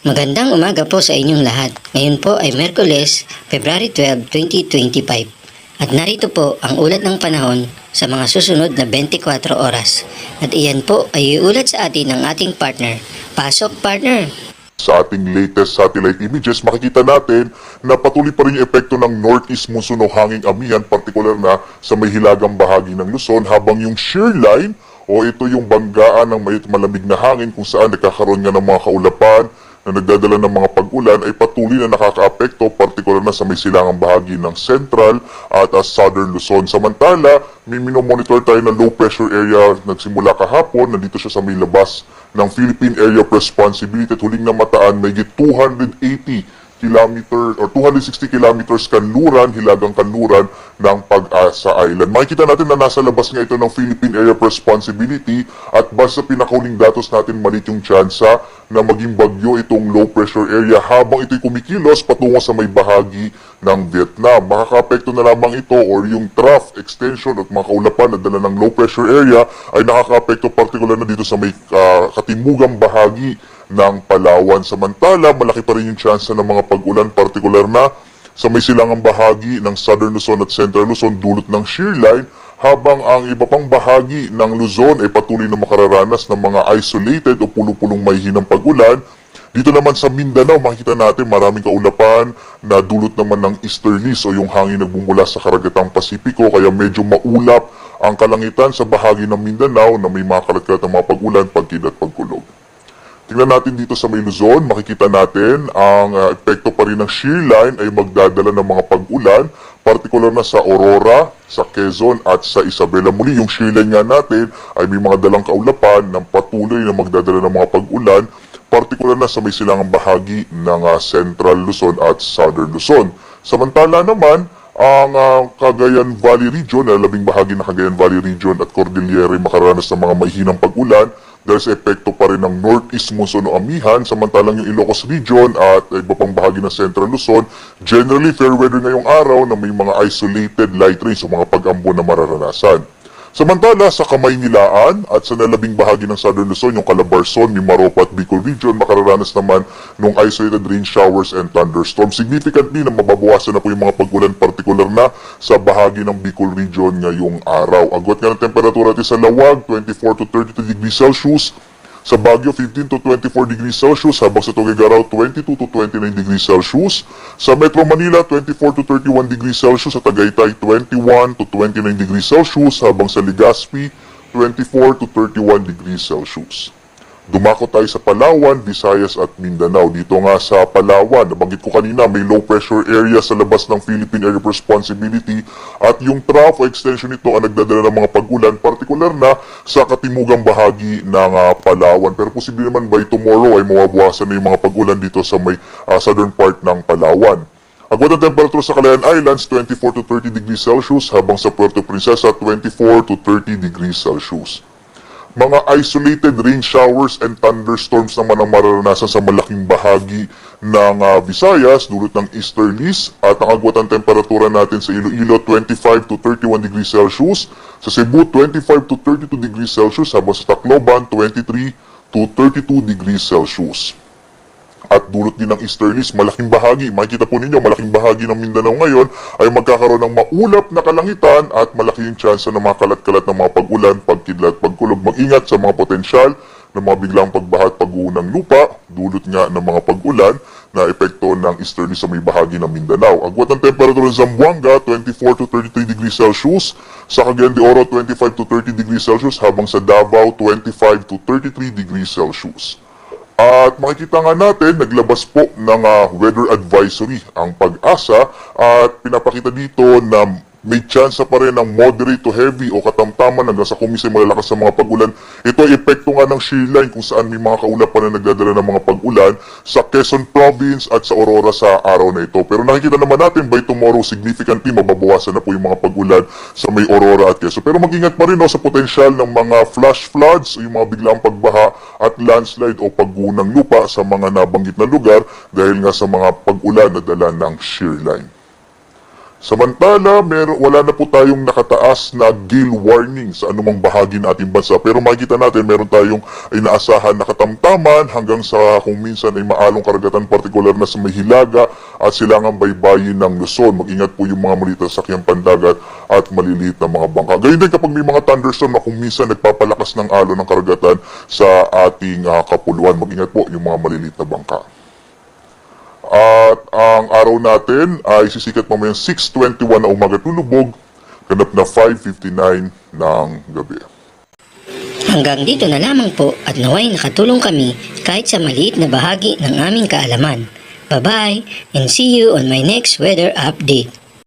Magandang umaga po sa inyong lahat. Ngayon po ay Miyerkules, February 12, 2025. At narito po ang ulat ng panahon sa mga susunod na 24 oras. At iyan po ay iulat sa atin ng ating partner. Pasok, partner! Sa ating latest satellite images, makikita natin na patuloy pa rin yung epekto ng northeast monsoon o hanging amihan, partikular na sa may hilagang bahagi ng Luzon, habang yung shear line o ito yung banggaan ng may malamig na hangin kung saan nagkakaroon nga ng mga kaulapan na nagdadala ng mga pag-ulan ay patuloy na nakakaapekto, partikular na sa may silangang bahagi ng central at southern Luzon. Samantala, may minomonitor tayo na low pressure area nagsimula kahapon, nandito siya sa may labas ng Philippine Area of Responsibility at huling namataan may 280 kilometer or 260 kilometers kanluran, hilagang kanluran ng Pag-asa Island. Makikita natin na nasa labas nga ito ng Philippine Area of Responsibility at basta pinakauling datos natin malit yung tsansa na maging bagyo itong low pressure area habang ito'y kumikilos patungo sa may bahagi ng Vietnam. Makaka-apekto na lamang ito or yung trough extension at mga kaulapan na dala ng low pressure area ay nakaka-apekto partikular na dito sa may katimugang bahagi ng Palawan. Samantala, malaki pa rin yung chance ng mga pag-ulan, partikular na sa may silangang bahagi ng Southern Luzon at Central Luzon dulot ng shear line, habang ang iba pang bahagi ng Luzon ay patuloy na makararanas ng mga isolated o pulong-pulong mahihinang pag-ulan. Dito naman sa Mindanao, makikita natin maraming kaulapan na dulot naman ng easterlies o yung hangin nagbumula sa karagatang Pasipiko, kaya medyo maulap ang kalangitan sa bahagi ng Mindanao na may mga kalat-kalat ng mga pag-ulan, pagkid at pagkulog. Tingnan natin dito sa may Luzon, makikita natin ang epekto pa rin ng shear line ay magdadala ng mga pag-ulan, partikular na sa Aurora, sa Quezon at sa Isabela. Muli, yung shear line nga natin ay may mga dalang kaulapan ng patuloy na magdadala ng mga pag-ulan, partikular na sa may silangang bahagi ng Central Luzon at Southern Luzon. Samantala naman, ang Cagayan Valley Region, labing bahagi ng Cagayan Valley Region at Cordillera ay makararanas ng mga mahihinang pag-ulan dahil sa epekto pa rin ng northeast monsoon o amihan, samantalang yung Ilocos Region at iba pang bahagi ng Central Luzon, generally fair weather ngayong araw na may mga isolated light rains o mga pag-ambon na mararanasan. Samantala, sa Kamaynilaan at sa nalabing bahagi ng Southern Luzon, yung Calabarzon, Mimaropa at Bicol Region, makararanas naman ng isolated rain showers and thunderstorms. Significantly na mababawasan na po yung mga pag-ulan, partikular na sa bahagi ng Bicol Region ngayong araw. Agwat nga ng temperatura natin sa Lawag, 24 to 32 degrees Celsius. Sa Baguio, 15 to 24 degrees Celsius, habang sa Tuguegarao, 22 to 29 degrees Celsius. Sa Metro Manila, 24 to 31 degrees Celsius. Sa Tagaytay, 21 to 29 degrees Celsius, habang sa Legazpi, 24 to 31 degrees Celsius. Dumako tayo sa Palawan, Visayas at Mindanao. Dito nga sa Palawan, nabanggit ko kanina, may low pressure area sa labas ng Philippine Area of Responsibility at yung trough o extension nito ang nagdadala ng mga pag-ulan, partikular na sa katimugang bahagi ng Palawan. Pero posible naman by tomorrow ay mawabawasan na yung mga pag-ulan dito sa may southern part ng Palawan. Agwat ang temperature sa Calayan Islands, 24 to 30 degrees Celsius, habang sa Puerto Princesa, 24 to 30 degrees Celsius. Mga isolated rain showers and thunderstorms naman ang mararanasan sa malaking bahagi ng Visayas dulot ng easterlies at ang agwat ang temperatura natin sa Iloilo 25 to 31 degrees Celsius, sa Cebu 25 to 32 degrees Celsius, habang sa Tacloban 23 to 32 degrees Celsius. At dulot din ng easterlies, malaking bahagi, makikita po ninyo, malaking bahagi ng Mindanao ngayon ay magkakaroon ng maulap na kalangitan at malaki yung chance ng mga kalat-kalat ng mga pag-ulan, pagkidlat, pagkulog. Mag-ingat sa mga potensyal ng mga biglang pagbaha at pagguho ng lupa, dulot nga ng mga pag-ulan na epekto ng easterlies sa may bahagi ng Mindanao. Agwat ang temperatura ng Zamboanga, 24 to 33 degrees Celsius, sa Cagayan de Oro, 25 to 30 degrees Celsius, habang sa Davao, 25 to 33 degrees Celsius. At makikita nga natin, naglabas po ng weather advisory ang Pag-asa at pinapakita dito na may chance pa rin ng moderate to heavy o katamtaman hanggang sa kumisay malalakas sa mga pag-ulan. Ito ay epekto nga ng shear line kung saan may mga kaulapan na nagdadala ng mga pag-ulan sa Quezon Province at sa Aurora sa araw na ito. Pero nakikita naman natin by tomorrow significantly mababawasan na po yung mga pag-ulan sa may Aurora at Quezon. Pero mag-ingat pa rin sa potensyal ng mga flash floods o yung mga biglang pagbaha at landslide o pagguho ng lupa sa mga nabanggit na lugar dahil nga sa mga pag-ulan na dala ng shear line. Samantala, wala na po tayong nakataas na gale warning sa anumang bahagi ng ating bansa. Pero makikita natin, meron tayong inaasahan na katamtaman hanggang sa kung minsan ay maalong karagatan, partikular na sa may Hilaga at silangang baybayin ng Luzon. Mag-ingat po yung mga maliliit na sakyang pandagat at maliliit na mga bangka. Gayun din kapag may mga thunderstorm na kung minsan nagpapalakas ng alon ng karagatan sa ating kapuluan. Mag-ingat po yung mga maliliit na bangka. At ang araw natin ay sisikat mamayang 6:21 na umaga tulubog, ganap na 5:59 ng gabi. Hanggang dito na lamang po at naway nakatulong kami kahit sa maliit na bahagi ng aming kaalaman. Bye-bye and see you on my next weather update.